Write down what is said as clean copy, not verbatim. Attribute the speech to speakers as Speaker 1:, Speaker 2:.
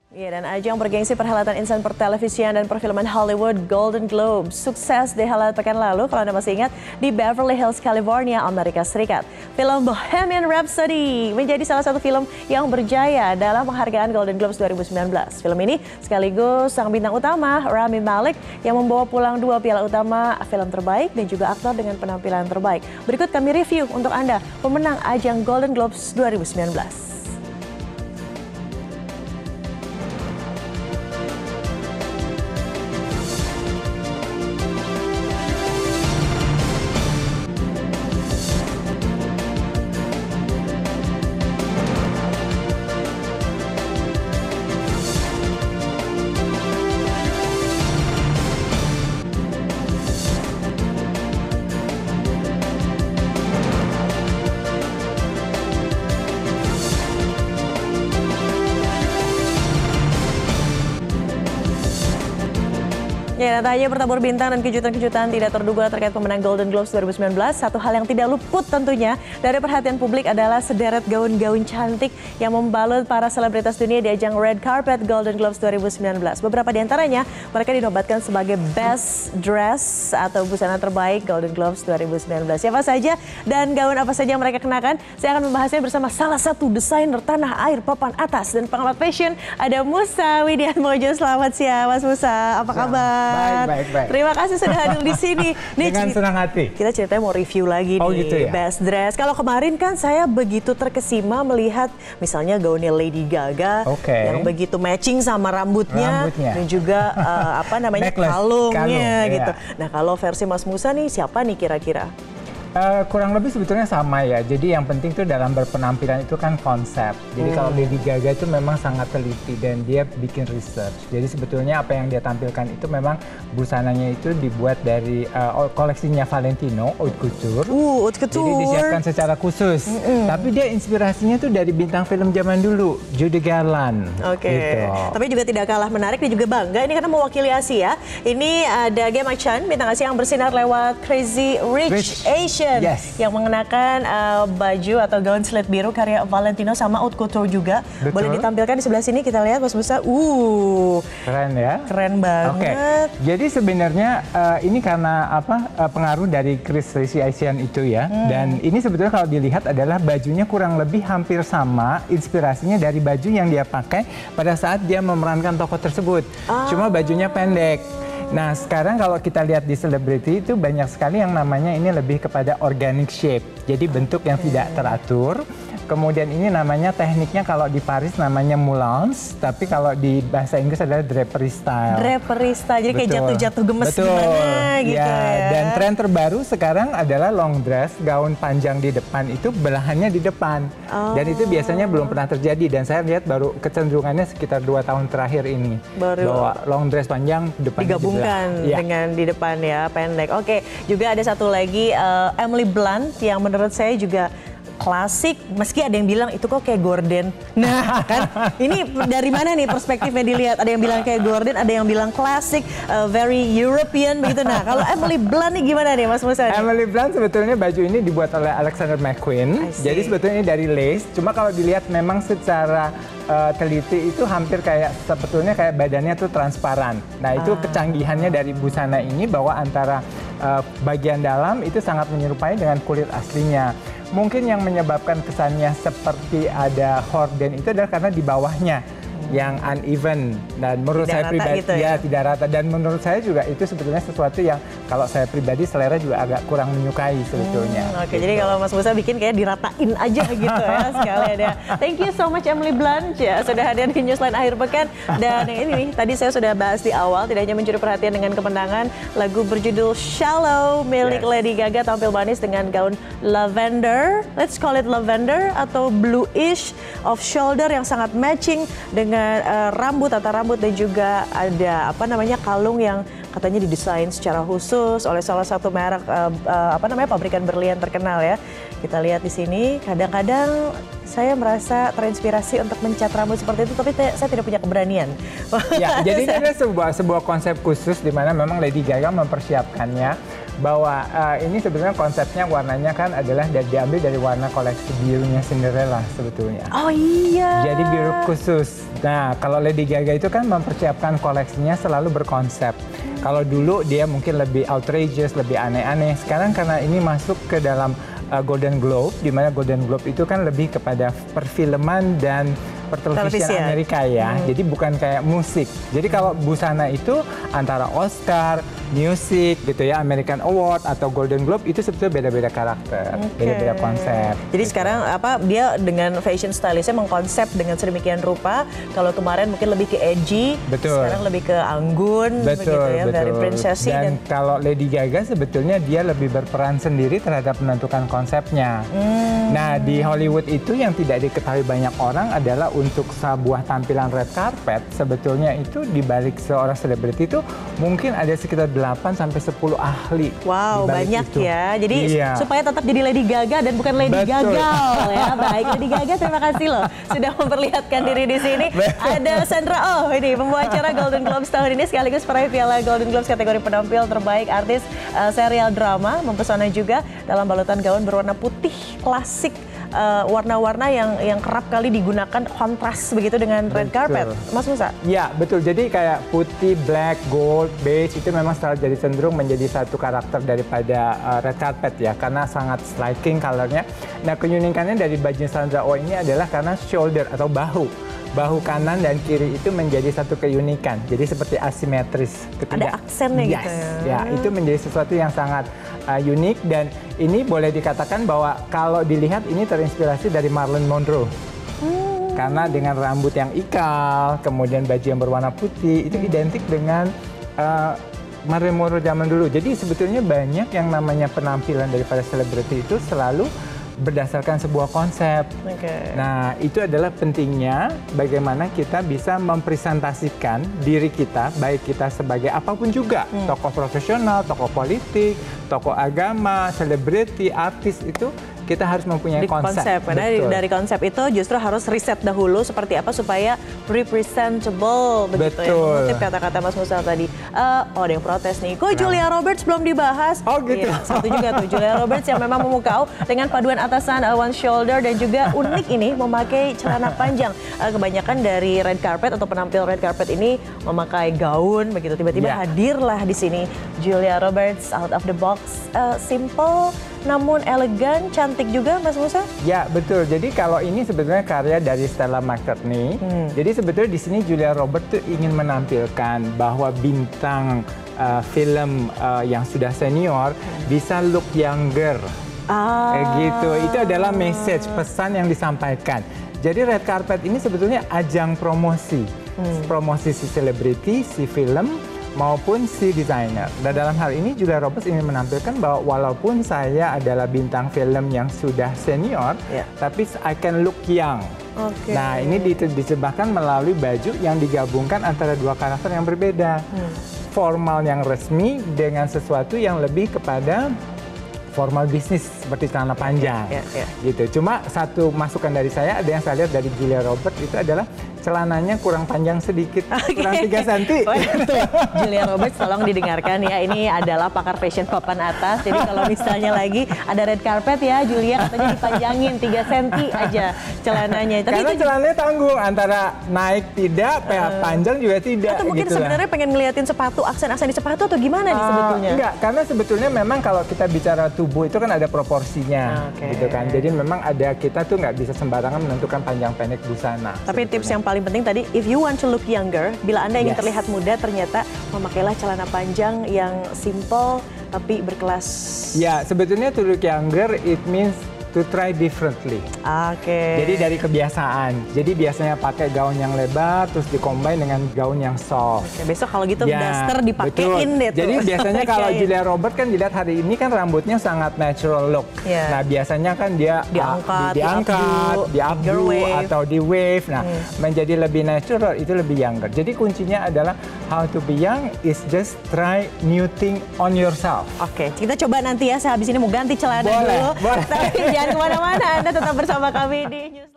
Speaker 1: Ya, dan ajang bergengsi perhelatan insan pertelevisian dan perfilman Hollywood Golden Globe sukses dihelat pekan lalu, kalau Anda masih ingat, di Beverly Hills, California, Amerika Serikat. Film Bohemian Rhapsody menjadi salah satu film yang berjaya dalam penghargaan Golden Globes 2019. Film ini sekaligus sang bintang utama, Rami Malek, yang membawa pulang 2 piala utama film terbaik dan juga aktor dengan penampilan terbaik. Berikut kami review untuk Anda pemenang ajang Golden Globes 2019. Ya, tak hanya bertabur bintang dan kejutan-kejutan tidak terduga terkait pemenang Golden Globes 2019, satu hal yang tidak luput tentunya dari perhatian publik adalah sederet gaun-gaun cantik yang membalut para selebritas dunia di ajang Red Carpet Golden Globes 2019. Beberapa di antaranya mereka dinobatkan sebagai Best Dress atau busana terbaik Golden Globes 2019. Siapa saja dan gaun apa saja yang mereka kenakan? Saya akan membahasnya bersama salah satu desainer tanah air papan atas dan pengamat fashion, ada Musa Widiatmojo. Selamat siang, Mas Musa. Apa kabar?
Speaker 2: Baik.
Speaker 1: Terima kasih sudah hadir di sini.
Speaker 2: Dengan senang hati.
Speaker 1: Kita ceritanya mau review lagi nih,
Speaker 2: gitu ya?
Speaker 1: Best Dress. Kalau kemarin kan saya begitu terkesima melihat misalnya gaunnya Lady Gaga yang begitu matching sama rambutnya. Dan juga kalungnya gitu. Nah, kalau versi Mas Musa nih siapa nih kira-kira?
Speaker 2: Kurang lebih sebetulnya sama ya. Jadi yang penting tuh dalam berpenampilan itu kan konsep. Jadi kalau Lady Gaga itu memang sangat teliti dan dia bikin research. Jadi sebetulnya apa yang dia tampilkan itu memang busananya itu dibuat dari koleksinya Valentino, Haute Couture.
Speaker 1: Haute Couture.
Speaker 2: Jadi disiapkan secara khusus. Tapi dia inspirasinya tuh dari bintang film zaman dulu, Judy Garland. Gitu.
Speaker 1: Tapi juga tidak kalah menarik dan juga bangga ini karena mewakili Asia. Ini ada Gemma Chan, bintang Asia yang bersinar lewat Crazy Rich Asian. Yang mengenakan baju atau gaun slit biru karya Valentino sama Haute Couture juga.
Speaker 2: Betul.
Speaker 1: Boleh ditampilkan di sebelah sini, kita lihat Mas Musa.
Speaker 2: Keren ya?
Speaker 1: Keren banget.
Speaker 2: Jadi sebenarnya ini karena pengaruh dari Crazy Asian itu ya. Dan ini sebetulnya kalau dilihat adalah bajunya kurang lebih hampir sama, inspirasinya dari baju yang dia pakai pada saat dia memerankan tokoh tersebut. Cuma bajunya pendek. Nah, sekarang kalau kita lihat di selebriti itu banyak sekali yang namanya ini lebih kepada organic shape. Jadi bentuk yang tidak teratur. Kemudian ini namanya tekniknya kalau di Paris namanya moulance, tapi kalau di bahasa Inggris adalah drapery style.
Speaker 1: Drapery style, jadi kayak jatuh-jatuh gemes gimana gitu ya.
Speaker 2: Dan tren terbaru sekarang adalah long dress, gaun panjang di depan itu belahannya di depan. Dan itu biasanya belum pernah terjadi dan saya lihat baru kecenderungannya sekitar 2 tahun terakhir ini. Bahwa long dress panjang depannya
Speaker 1: digabungkan dengan di depan ya, pendek. Juga ada satu lagi Emily Blunt yang menurut saya juga klasik, meski ada yang bilang itu kok kayak Gordon. Nah, kan ini dari mana nih perspektifnya dilihat? Ada yang bilang kayak Gordon, ada yang bilang klasik, very European begitu. Nah, kalau Emily Blunt nih gimana nih Mas Musa?
Speaker 2: Emily Blunt sebetulnya baju ini dibuat oleh Alexander McQueen. Jadi sebetulnya ini dari lace. Cuma kalau dilihat memang secara teliti itu hampir sebetulnya kayak badannya tuh transparan. Nah, itu kecanggihannya dari busana ini bahwa antara bagian dalam itu sangat menyerupai dengan kulit aslinya. Mungkin yang menyebabkan kesannya seperti ada horden itu adalah karena di bawahnya yang uneven dan menurut saya pribadi gitu ya tidak rata, dan menurut saya juga itu sebetulnya sesuatu yang kalau saya pribadi selera juga agak kurang menyukai sebetulnya.
Speaker 1: Gitu. Jadi kalau Mas Musa bikin kayak diratain aja gitu ya sekalian ya. Thank you so much Emily Blunt ya sudah hadir di Newsline akhir pekan. Dan yang ini nih tadi saya sudah bahas di awal, tidak hanya mencuri perhatian dengan kemenangan lagu berjudul Shallow milik Lady Gaga tampil manis dengan gaun lavender, let's call it lavender atau bluish off shoulder yang sangat matching dengan tata rambut dan juga ada kalung yang katanya didesain secara khusus oleh salah satu merek pabrikan berlian terkenal ya. Kita lihat di sini, kadang-kadang saya merasa terinspirasi untuk mencat rambut seperti itu, tapi saya tidak punya keberanian.
Speaker 2: Ya, jadi ini adalah sebuah konsep khusus di mana memang Lady Gaga mempersiapkannya bahwa ini sebenarnya konsepnya warnanya kan adalah diambil dari warna koleksi birunya Cinderella sebetulnya.
Speaker 1: Oh iya.
Speaker 2: Jadi biru khusus. Nah, kalau Lady Gaga itu kan mempersiapkan koleksinya selalu berkonsep. Kalau dulu dia mungkin lebih outrageous, lebih aneh-aneh. Sekarang karena ini masuk ke dalam Golden Globe, di mana Golden Globe itu kan lebih kepada perfilman dan pertelevisian Amerika ya. Jadi bukan kayak musik. Jadi kalau busana itu antara Oscar, music gitu ya, American Award atau Golden Globe itu sebetulnya beda-beda karakter, beda-beda konsep.
Speaker 1: Jadi gitu. Sekarang dia dengan fashion stylistnya mengkonsep dengan sedemikian rupa. Kalau kemarin mungkin lebih ke edgy, sekarang lebih ke anggun, begitu ya, dari princessy.
Speaker 2: Dan kalau Lady Gaga sebetulnya dia lebih berperan sendiri terhadap menentukan konsepnya. Nah di Hollywood itu yang tidak diketahui banyak orang adalah untuk sebuah tampilan red carpet sebetulnya itu di balik seorang selebriti itu mungkin ada sekitar 8 sampai 10 ahli.
Speaker 1: Wow, banyak itu. Ya. Jadi supaya tetap jadi Lady Gaga dan bukan Lady Gagal ya. Baik, Lady Gaga terima kasih loh sudah memperlihatkan diri di sini. Ada Sandra Oh ini pembawa acara Golden Globes tahun ini sekaligus peraih piala Golden Globes kategori penampil terbaik artis serial drama, mempesona juga dalam balutan gaun berwarna putih klasik. Warna-warna yang kerap kali digunakan kontras begitu dengan red carpet, Mas Musa?
Speaker 2: Ya betul, jadi kayak putih, black, gold, beige itu memang selalu jadi cenderung menjadi satu karakter daripada red carpet ya, karena sangat striking colornya. Nah keunikannya dari baju Sandra Oh ini adalah karena shoulder atau bahu kanan dan kiri itu menjadi satu keunikan, jadi seperti asimetris.
Speaker 1: Ada aksennya gitu
Speaker 2: ya. Itu menjadi sesuatu yang sangat unik dan ini boleh dikatakan bahwa kalau dilihat ini terinspirasi dari Marilyn Monroe. Karena dengan rambut yang ikal, kemudian baju yang berwarna putih, itu identik dengan Marilyn Monroe zaman dulu. Jadi sebetulnya banyak yang namanya penampilan daripada selebriti itu selalu berdasarkan sebuah konsep. Nah, itu adalah pentingnya bagaimana kita bisa mempresentasikan diri kita, baik kita sebagai apapun juga, tokoh profesional, tokoh politik, tokoh agama, selebriti, artis itu kita harus mempunyai konsep.
Speaker 1: Karena dari konsep itu justru harus riset dahulu seperti apa supaya representable begitu ya. Mengutip kata-kata Mas Musa tadi. Oh ada yang protes nih. Kok Julia Roberts belum dibahas?
Speaker 2: Oh gitu.
Speaker 1: Iya, satu juga tuh Julia Roberts yang memang memukau dengan paduan atasan one shoulder dan juga unik ini memakai celana panjang. Kebanyakan dari red carpet atau penampil red carpet ini memakai gaun begitu. Tiba-tiba hadirlah di sini Julia Roberts out of the box, simple namun elegan, cantik juga Mas Musa?
Speaker 2: Ya betul, jadi kalau ini sebetulnya karya dari Stella McCartney. Jadi sebetulnya di sini Julia Roberts tuh ingin menampilkan bahwa bintang film yang sudah senior bisa look younger. Gitu, itu adalah message, pesan yang disampaikan. Jadi red carpet ini sebetulnya ajang promosi. Promosi si selebriti, si film, maupun si desainer. Dan dalam hal ini Julia Roberts ingin menampilkan bahwa walaupun saya adalah bintang film yang sudah senior, tapi I can look young. Nah ini disebabkan melalui baju yang digabungkan antara dua karakter yang berbeda. Formal yang resmi dengan sesuatu yang lebih kepada formal bisnis seperti celana panjang. Gitu. Cuma satu masukan dari saya, ada yang saya lihat dari Julia Roberts itu adalah celananya kurang panjang sedikit, kurang 3 cm.
Speaker 1: Julia Roberts tolong didengarkan ya, ini adalah pakar fashion papan atas. Jadi kalau misalnya lagi ada red carpet ya, Julia katanya dipanjangin 3 cm aja celananya. Tapi
Speaker 2: karena
Speaker 1: itu
Speaker 2: celananya tanggung, antara naik tidak, panjang juga tidak.
Speaker 1: Atau mungkin sebenarnya pengen ngeliatin sepatu, aksen-aksen di sepatu atau gimana nih sebetulnya?
Speaker 2: Enggak, karena sebetulnya memang kalau kita bicara tubuh itu kan ada proporsinya, gitu kan. Jadi memang ada, kita tuh nggak bisa sembarangan menentukan panjang pendek busana.
Speaker 1: Tapi tips yang paling penting tadi, if you want to look younger, bila Anda ingin terlihat muda, ternyata memakailah celana panjang yang simple tapi berkelas.
Speaker 2: Ya, sebetulnya to look younger, it means to try differently. Jadi dari kebiasaan. Jadi biasanya pakai gaun yang lebar, terus dikombin dengan gaun yang soft.
Speaker 1: Besok kalau gitu daster dipakein deh tuh.
Speaker 2: Jadi biasanya kalau Julia Roberts kan dilihat hari ini kan rambutnya sangat natural look. Nah biasanya kan dia diangkat, di updo atau di wave. Nah menjadi lebih natural, itu lebih younger. Jadi kuncinya adalah how to be young is just try new thing on yourself.
Speaker 1: Kita coba nanti ya, sehabis ini mau ganti celana dulu.
Speaker 2: Boleh.
Speaker 1: Jangan kemana-mana, Anda tetap bersama kami di News.